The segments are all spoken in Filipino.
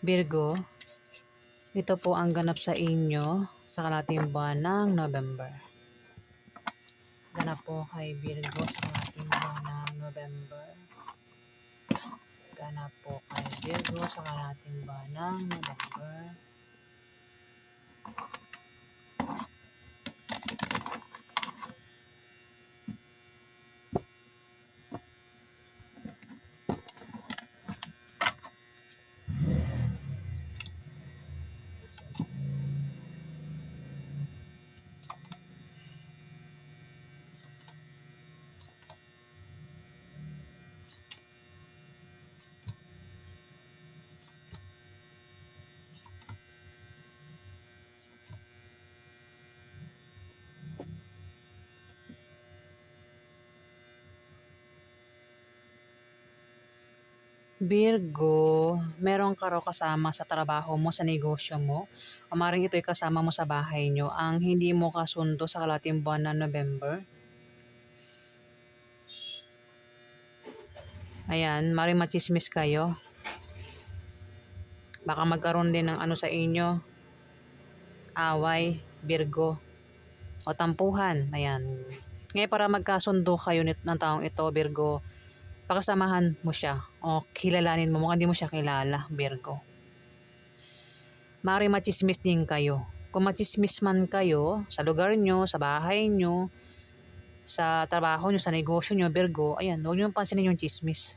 Virgo, ito po ang ganap sa inyo sa kalating buwan ng November. Ganap po kay Virgo sa kalating buwan ng November. Ganap po kay Virgo sa kalating buwan ng November. Virgo, meron ka raw kasama sa trabaho mo, sa negosyo mo, o maring ito'y kasama mo sa bahay nyo, ang hindi mo kasundo sa kalating buwan ng November. Ayan, maring machismis kayo. Baka magkaroon din ng ano sa inyo, away, Virgo, o tampuhan. Ayan. Ngayon para magkasundo kayo ng taong ito, Virgo, pakasamahan mo siya o kilalanin mo. Mukhang hindi mo siya kilala, Virgo. Maring machismis din kayo. Kung machismis man kayo sa lugar nyo, sa bahay nyo, sa trabaho nyo, sa negosyo nyo, Virgo, ayan, huwag nyo pansinin yung chismis.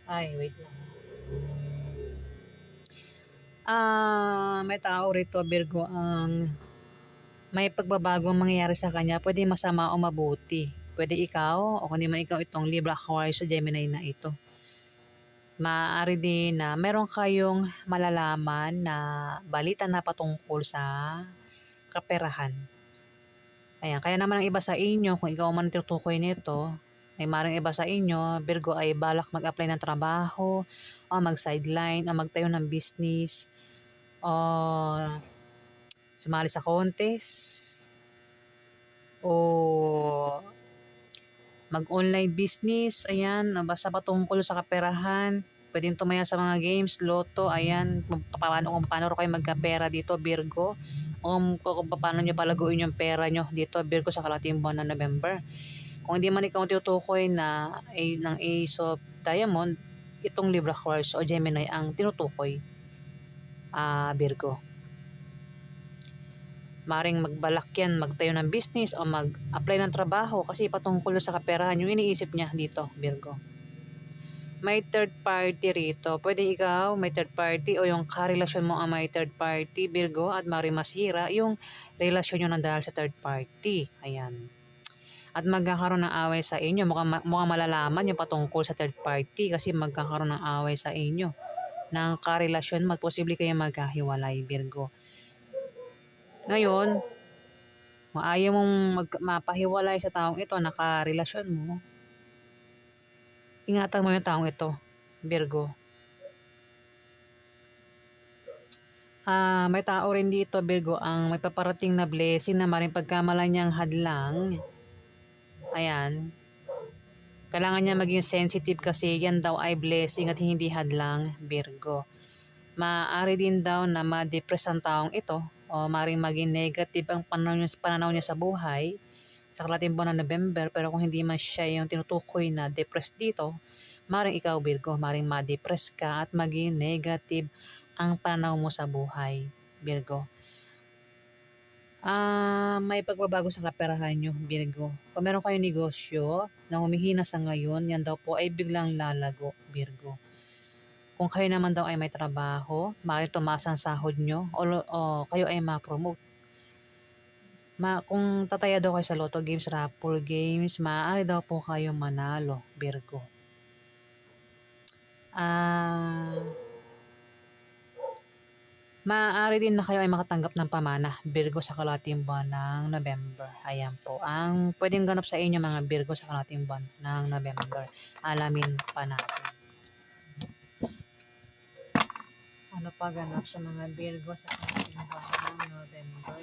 Ay, wait lang. May tao rito, Virgo, ang may pagbabagong mangyayari sa kanya. Pwede masama o mabuti. Pwede ikaw, o kundi man ikaw itong Libra, Aquarius, o Gemini na ito. Maaari din na meron kayong malalaman na balita na patungkol sa kaperahan. Ayan, kaya naman ang iba sa inyo, kung ikaw man tinutukoy nito, ay maring iba sa inyo, Virgo, ay balak mag-apply ng trabaho, o mag-sideline, o magtayo ng business, o sumali sa contest, o mag-online business, ayan, basta patungkol sa kaperahan. Pwedeng tumaya sa mga games, loto, ayan, kung paano kayo magkapera dito, Virgo. O kung paano nyo palaguin yung pera nyo dito, Virgo, sa kalating buwan ng November. Kung hindi man ikaw tinutukoy na ng Ace of Diamond, itong Libra, Aquarius, o Gemini ang tinutukoy, Virgo. Maring magbalak yan, magtayo ng business o mag-apply ng trabaho kasi patungkol sa kaperahan yung iniisip niya dito, Virgo. May third party rito. Pwede ikaw may third party o yung karelasyon mo ang may third party, Virgo, at maring masira yung relasyon nyo ng dahil sa third party. Ayan. At magkakaroon ng away sa inyo. Mukhang malalaman yung patungkol sa third party kasi magkakaroon ng away sa inyo ng karelasyon. Magposible kayo magkahiwalay, Virgo. Ngayon, kung ayaw mong mapahiwalay sa taong ito, nakarelasyon mo, ingatan mo yung taong ito, Virgo. May tao rin dito, Virgo, ang may paparating na blessing na maring pagkamalan niyang hadlang. Ayan. Kailangan niya maging sensitive kasi yan daw ay blessing at hindi hadlang, Virgo. Maaari din daw na ma-depress ang taong ito o maring maging negative ang pananaw niya sa buhay sa kalating buwan ng November. Pero kung hindi man siya yung tinutukoy na depressed dito, maring ikaw, Virgo, maring ma-depress ka at maging negative ang pananaw mo sa buhay, Virgo. May pagbabago sa kaperahan nyo, Virgo. Kung meron kayong negosyo na humihina sa ngayon, yan daw po ay biglang lalago, Virgo. Kung kayo naman daw ay may trabaho, maaaring tumaas ang sahod nyo o kayo ay ma-promote. Kung tataya daw kayo sa Lotto Games, Raffle Games, maaari daw po kayo manalo, Virgo. Maaari din na kayo ay makatanggap ng pamana, Virgo, sa kalating buwan ng November. Ayan po ang pwedeng ganap sa inyo, mga Virgo, sa kalating buwan ng November. Alamin pa natin. Ano pa ganap sa mga Virgo sa kalating buwan ng November?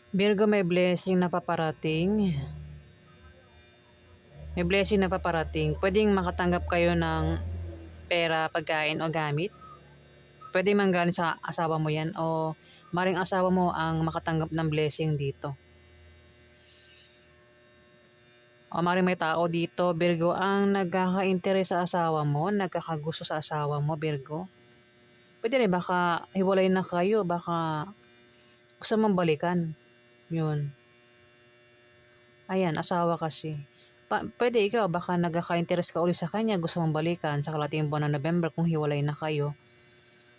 Virgo, may blessing na paparating. May blessing na paparating. Pwedeng makatanggap kayo ng pera, pagkain o gamit. Pwede manggaling sa asawa mo yan o maring asawa mo ang makatanggap ng blessing dito. O maring may tao dito, Virgo, ang nagkaka-interes sa asawa mo, nagkakagusto sa asawa mo, Virgo. Pwede rin, baka hiwalay na kayo, baka gusto mong balikan. Yun. Ayan, asawa kasi. Pwede ikaw, baka nagkaka-interes ka ulit sa kanya, gusto mong balikan sa kalating buwan ng November kung hiwalay na kayo.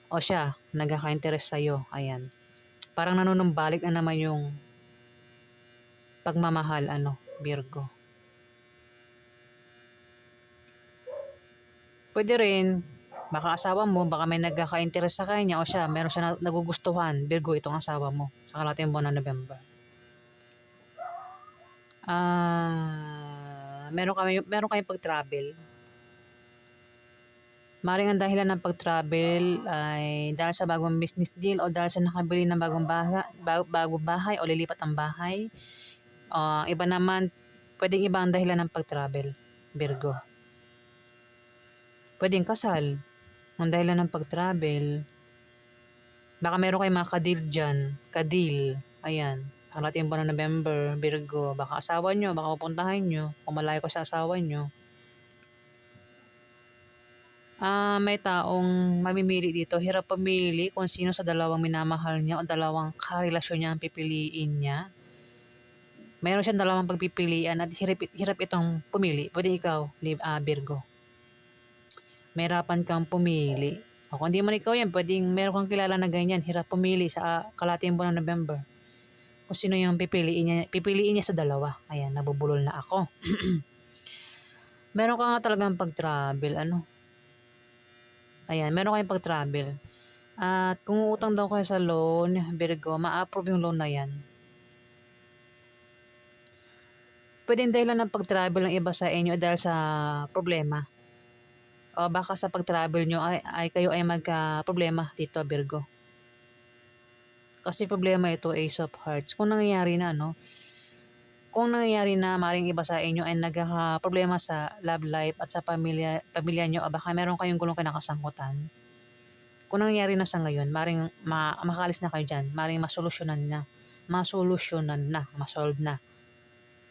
O siya, nagkaka-interes sa'yo. Ayan. Parang nanunumbalik na naman yung pagmamahal, Virgo. Pwede rin, baka asawa mo, baka may nagkaka-interes sa kanya o siya, meron siya nagugustuhan, Virgo, itong asawa mo sa kalating buwan ng November. Meron kayong pag-travel. Maring ang dahilan ng pag-travel ay dahil sa bagong business deal o dahil sa nakabili ng bagong bahay o lilipat ang bahay. Iba naman, pwedeng iba ang dahilan ng pag-travel, Virgo. Pwedeng kasal, ang dahilan ng pag-travel. Baka meron kayong mga kadil dyan, kadil, ayan. Kalating buwan ng November, Virgo, baka asawa nyo, baka pupuntahan nyo, o malayo ko sa asawa nyo. May taong mamimili dito, hirap pumili kung sino sa dalawang minamahal niya o dalawang karelasyon niya ang pipiliin niya. Mayroon siyang dalawang pagpipilian at hirap itong pumili. Pwede ikaw, Virgo. Mahirapan kang pumili. O kung di man ikaw yan, pwedeng meron kang kilala na ganyan, hirap pumili sa kalating buwan ng November. Kung sino yung pipiliin niya sa dalawa. Ayan, nabubulol na ako. Meron ka nga talagang pag-travel, Ayan, meron kayong pag-travel. At kung uutang daw kayo sa loan, Virgo, ma-approve yung loan na yan. Pwedeng dahilan ng pag-travel ng iba sa inyo dahil sa problema. O baka sa pag-travel nyo ay kayo ay magka-problema dito, Virgo. Kasi problema ito, Ace of Hearts. Kung nangyayari na, Kung nangyayari na maring iba sa inyo ay nagkaka-problema sa love life at sa pamilya nyo, baka meron kayong gulong kinakasangkutan. Kung nangyayari na sa ngayon, maring makalis na kayo dyan, maring masolusyonan na, masolve na,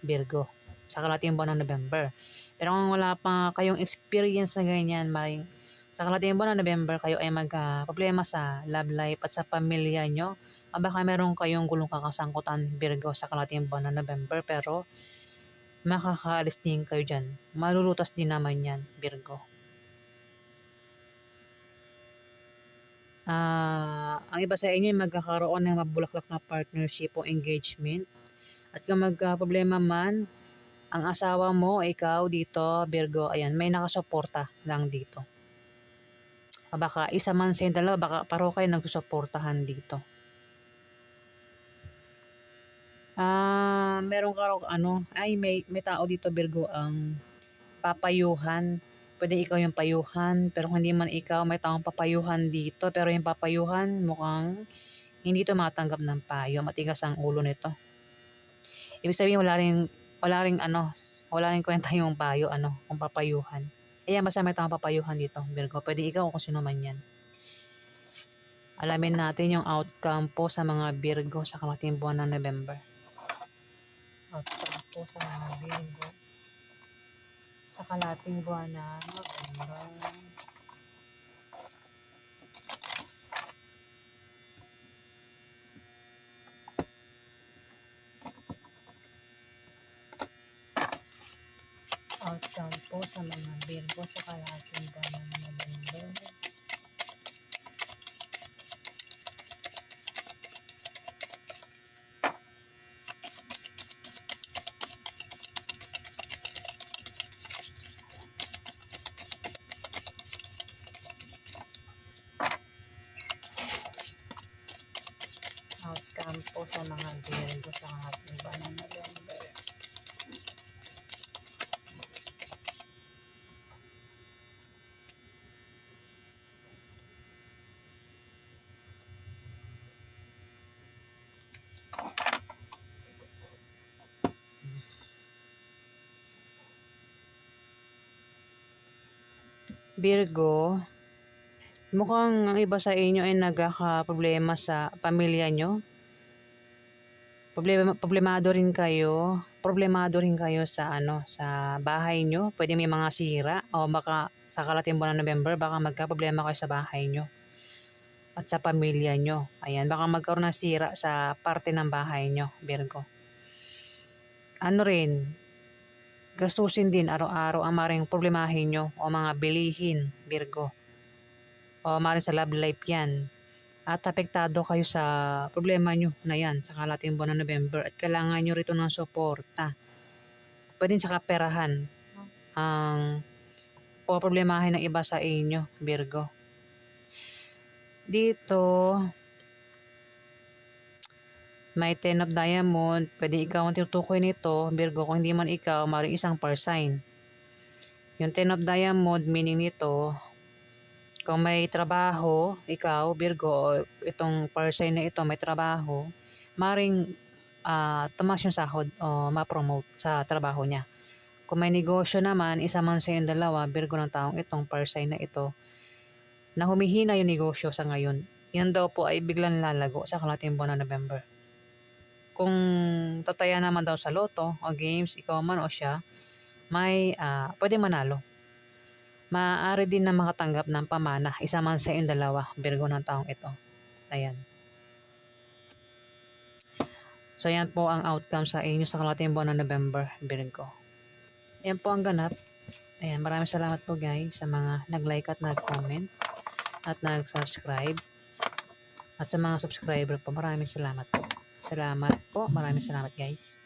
Virgo, sa kalating buwan ng November. Pero kung wala pa kayong experience na ganyan, maring sa kalating buwan ng November kayo ay magka-problema sa love life at sa pamilya nyo, baka meron kayong gulong kakasangkutan, Virgo, sa kalating buwan ng November, pero makakaalis din kayo dyan. Malulutas din naman yan, Virgo. Ang iba sa inyo ay magkakaroon ng mabulaklak na partnership o engagement. At kung magka-problema man, ang asawa mo, ikaw dito, Virgo, ayan, may nakasuporta lang dito. Baka isa man sa dalawa, baka paro kayo nagsusuportahan dito. Meron ka may tao dito, Virgo, ang papayuhan. Pwede ikaw yung payuhan, pero hindi man ikaw, may taong papayuhan dito, pero yung papayuhan mukhang hindi tumatanggap ng payo, matigas ang ulo nito. Ibig sabihin wala ring kwenta yung payo, kung papayuhan. Ayan, basta may taong papayuhan dito, Virgo. Pwede ikaw o kung sino man yan. Alamin natin yung outcome po sa mga Virgo sa kalating buwan ng November. Outcome po sa mga Virgo sa kalating buwan ng November. Outcome po sa mga Virgo sa kalating buwan ng November. Outcome po sa mga Virgo sa kalating buwan ng November. Virgo, mukhang ang iba sa inyo ay nagkakaproblema sa pamilya nyo. Problemado rin kayo sa sa bahay nyo. Pwede may mga sira o baka sa karating buwan ng November baka magkaproblema kayo sa bahay nyo at sa pamilya nyo. Ayan, baka magkaroon ng sira sa parte ng bahay nyo, Virgo. Ano rin, gastusin din araw-araw ang maring problemahin nyo o mga bilihin, Virgo. O maring sa love life yan. At apektado kayo sa problema nyo na yan sa kalating buwan ng November at kailangan nyo rito ng suporta. Pwede sa kaperahan ang poproblemahin ng iba sa inyo, Virgo. Dito, may Ten of Diamond. Pwede ikaw ang tinutukoy nito, Virgo. Kung hindi man ikaw, maring isang fire sign. Yung Ten of Diamond, meaning nito, kung may trabaho, ikaw, Virgo, itong fire sign na ito, may trabaho, maring tumas yung sahod o ma-promote sa trabaho niya. Kung may negosyo naman, isa man sa yung dalawa, Virgo ng taong itong fire sign na ito, na humihina yung negosyo sa ngayon. Yan daw po ay biglang lalago sa kalating buwan ng November. Kung tataya naman daw sa loto o games, ikaw man o siya, may pwede manalo. Maaari din na makatanggap ng pamana, isa man sa yung dalawa, Virgo ng taong ito. Ayan. So, yan po ang outcome sa inyo sa kalating buwan ng November, Virgo. Yan po ang ganap. Ayan, maraming salamat po guys sa mga nag-like at nag-comment at nag-subscribe. At sa mga subscriber po, maraming salamat po. Maraming salamat guys.